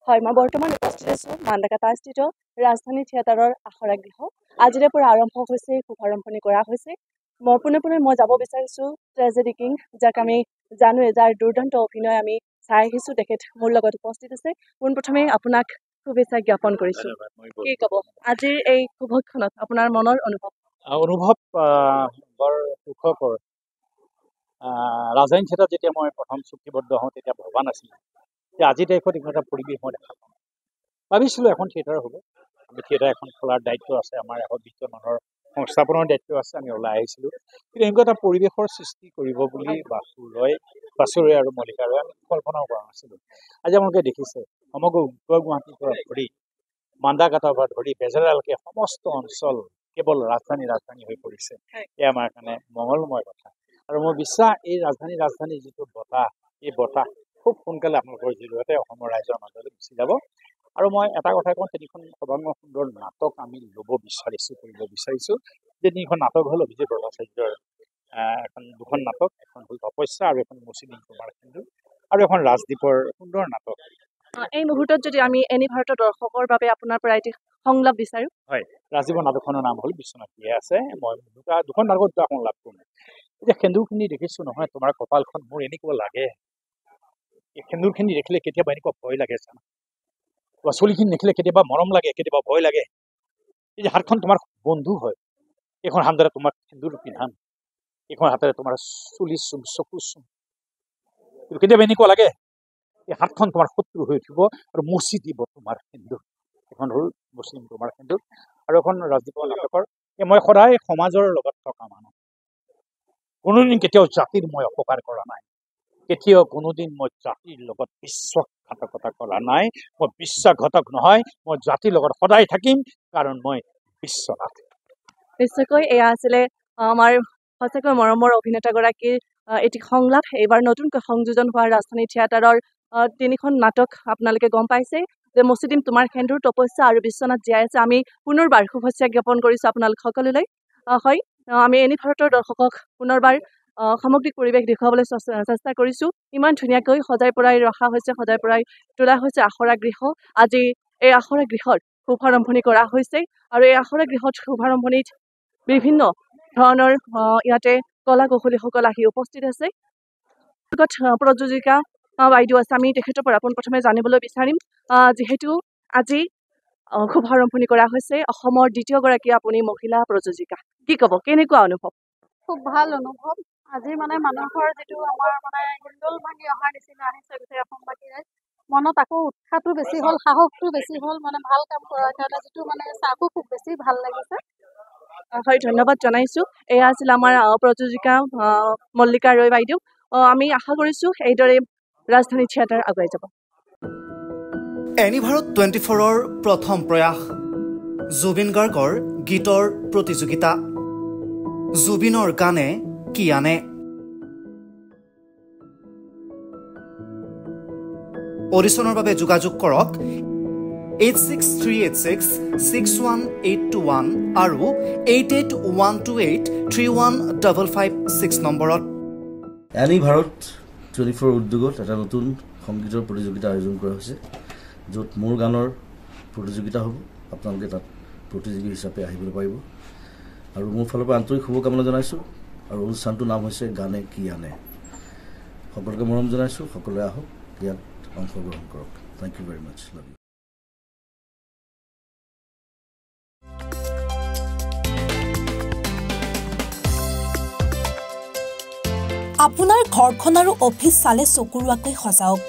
হয়, মই বৰ্তমান উপস্থিত আছো মান্দাকাটাস্থিত ৰাজধানী থিয়েটাৰৰ আখৰা গৃহ। আজিৰে পৰা আৰম্ভ হৈছে, শুভাৰম্ভণি কৰা হৈছে। মই পোনে মই যাব বিচাৰিছো ট্ৰেজেডি কিং, যাক আমি জানোৱে, যাৰ দুৰ্দান্ত অভিনয় আমি চাই আহিছো। তেখেত মোৰ লগত উপস্থিত আছে। পোনপ্ৰথমে আপোনাক শুভেচ্ছা জ্ঞাপন কৰিছো। কি ক'ব আজিৰ এই শুভক্ষণত আপোনাৰ মনৰ অনুভৱ? বৰ সুখকৰ। ৰাজধানী থিয়েটাৰত যেতিয়া মই প্ৰথম চুক্তিবদ্ধ হওঁ তেতিয়া ভবা নাছিলোঁ যে আজিৰ তাৰিখত এনেকুৱা এটা পৰিৱেশ মই দেখা পাম। ভাবিছিলোঁ এখন থিয়েটাৰ হ'ব, আমি থিয়েটাৰ এখন খোলাৰ দায়িত্ব আছে, আমাৰ এখন বিদ্যমানৰ সংস্থাপনৰ দায়িত্ব আছে, আমি ওলাই আহিছিলোঁ। কিন্তু এনেকুৱা এটা পৰিৱেশৰ সৃষ্টি কৰিব বুলি বাছুৰৈ আৰু মল্লিকাৰে আমি কল্পনাও কৰা নাছিলোঁ। আজি আপোনালোকে দেখিছে সমগ্ৰ উত্তৰ গুৱাহাটীৰ পৰা ধৰি মান্দাকাটাৰ পৰা ধৰি বেজেৰালৈকে সমস্ত অঞ্চল কেৱল ৰাজধানী হৈ পৰিছে। এয়া আমাৰ কাৰণে মঙলময় কথা। আৰু মই বিশ্বাস এই ৰাজধানী যিটো বতাহ, এই বতাহ খুব সোনকালে আপোনালোকৰ জৰিয়তে অসমৰ ৰাইজৰ মাজলৈ গুচি যাব। আৰু মই এটা কথা কওঁ, তিনিখন সৰ্বাংগ সুন্দৰ নাটক আমি ল'ব কৰিব বিচাৰিছোঁ। যে তিনিখন নাটক হ'ল অভিজিত ভট্টাচাৰ্যৰ দুখন নাটক, এখন হ'ল তপস্যা আৰু এখন মুচিদিম তোমাৰ সেন্দুৰ, আৰু এখন ৰাজদ্বীপৰ সুন্দৰ নাটক। এই মুহূৰ্তত যদি আমি এনি ভাৰতৰ দৰ্শকৰ বাবে আপোনাৰ পৰা এটি সংলাপ বিচাৰো। হয়, ৰাজদ্বীপৰ নাটকখনৰ নাম হ'ল বিশ্বনাথ দিয়ে আছে। মই দুখন নাটকত দুটা সংলাপ কৰিম। এতিয়া সেন্দুৰখিনি দেখিছো নহয়, তোমাৰ কপালখন মোৰ এনেকুৱা লাগে। এই সেন্দুৰখিনি দেখিলে কেতিয়াবা এনেকুৱা ভয় লাগে জানা। চুলিখিনি দেখিলে কেতিয়াবা মৰম লাগে, কেতিয়াবা ভয় লাগে। এই যে হাতখন তোমাৰ বন্ধু হয়, এইখন হাতেৰে তোমাক সেন্দুৰ পিন্ধাম, এইখন হাতেৰে তোমাৰ চুলি চুম, চকু চুম। কিন্তু কেতিয়াবা এনেকুৱা লাগে এই হাতখন তোমাৰ শত্ৰু হৈ উঠিব আৰু মুচি দিব তোমাৰ সেন্দুৰ। এখন হ'ল মুছলিম তোমাৰ সেন্দুৰ, আৰু এখন ৰাজদ্বীপৰ নাটকৰ। মই সদায় সমাজৰ লগত থকা মানুহ, কোনোদিন কেতিয়াও জাতিৰ মই অপকাৰ কৰা নাই, কেতিয়াও কোনোদিন মই জাতিৰ লগত বিশ্বাসঘাতকতা কৰা নাই। মই বিশ্বাসঘাতক নহয়, মই জাতিৰ লগত সদায় থাকিম, কাৰণ মই বিশ্বনাথ। নিশ্চয়কৈ এয়া আছিলে আমাৰ সঁচাকৈ মৰমৰ অভিনেতাগৰাকীৰ এটি সংলাপ। এইবাৰ নতুনকৈ সংযোজন হোৱা ৰাজধানী থিয়েটাৰৰ তিনিখন নাটক আপোনালোকে গম পাইছে যে মুচিদিম তোমাৰ সেন্দুৰ, তপস্যা আৰু বিশ্বনাথ জীয়াই আছে। আমি পুনৰবাৰ শুভেচ্ছা জ্ঞাপন কৰিছো আপোনালোক সকলোলৈ। হয়, আমি এনি ভাৰতৰ দৰ্শকক পুনৰবাৰ সামগ্ৰিক পৰিৱেশ দেখুৱাবলৈ চেষ্টা কৰিছো। ইমান ধুনীয়াকৈ সজাই পৰাই ৰখা হৈছে, সজাই পৰাই তোলা হৈছে আখৰা গৃহ। আজি এই আখৰা গৃহত শুভাৰম্ভণি কৰা হৈছে, আৰু এই আখৰা গৃহত শুভাৰম্ভণিত বিভিন্ন ধৰণৰ ইয়াতে কলা কৌশলীসকল আহি উপস্থিত আছে। প্ৰযোজিকা বাইদেউ আছে, আমি তেখেতৰ পৰা পোনপ্ৰথমে জানিবলৈ বিচাৰিম। যিহেতু আজি শুভাৰম্ভণি কৰা হৈছে, অসমৰ দ্বিতীয়গৰাকী আপুনি মহিলা প্ৰযোজিকা, কি ক'ব, কেনেকুৱা অনুভৱ? খুব ভাল অনুভৱ। আজি মানুহৰ যিটো আমাৰ হিন্দোল ভাঙি অহাৰ নিচিনা আহিছে গোটেই অসমবাসী ৰাইজ। মনত আকৌ উৎসাহটো বেছি হ'ল, সাহসটো বেছি হ'ল, ভাল কাম কৰাৰ কাৰণে যিটো চাহো খুব বেছি ভাল লাগিছে। হয়, ধন্যবাদ জনাইছো। এয়া আছিল আমাৰ প্ৰযোজিকা মল্লিকা ৰয় বাইদেউ। আমি আশা কৰিছো এইদৰে ৰাজধানী থিয়েটাৰ আগুৱাই যাব। এনি ভাৰত 24ৰ প্ৰথম প্ৰয়াস, জুবিন গাৰ্গৰ গীতৰ প্ৰতিযোগিতা। জুবিনৰ গানে কি আনে। অডিশ্যনৰ বাবে যোগাযোগ কৰক 8638661821 আৰু 8812831556 নম্বৰত। এনি ভাৰত 24 উদ্যোগত এটা নতুন সংগীতৰ প্ৰতিযোগিতা আয়োজন কৰা হৈছে, য'ত মোৰ গানৰ প্ৰতিযোগিতা হ'ব। আপোনালোকে তাত প্ৰতিযোগী হিচাপে আহিবলৈ পাৰিব, আৰু মোৰ ফালৰ পৰা আন্তৰিক শুভকামনা জনাইছোঁ। আৰু অনুষ্ঠানটোৰ নাম হৈছে গানে কি আনে। সকলোকে মৰম জনাইছোঁ, সকলোৱে আহক, ইয়াত অংশগ্ৰহণ কৰক। Thank you very much, love you. আপোনাৰ ঘৰখন আৰু অফিচ চালে চকুৰোৱাকৈ সজাওক।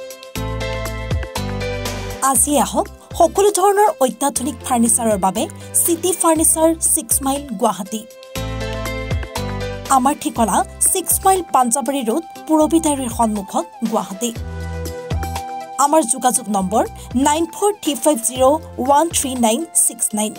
আজি আহক সকলো ধৰণৰ অত্যাধুনিক ফাৰ্নিচাৰৰ বাবে চিটি ফাৰ্নিচাৰ 6 মাইল গুৱাহাটী। আমাৰ ঠিকনা 6 মাইল পাঞ্জাবাৰী ৰোড, পুৰবিতাৰীৰ সন্মুখত, গুৱাহাটী। আমাৰ যোগাযোগ নম্বৰ 9435013969।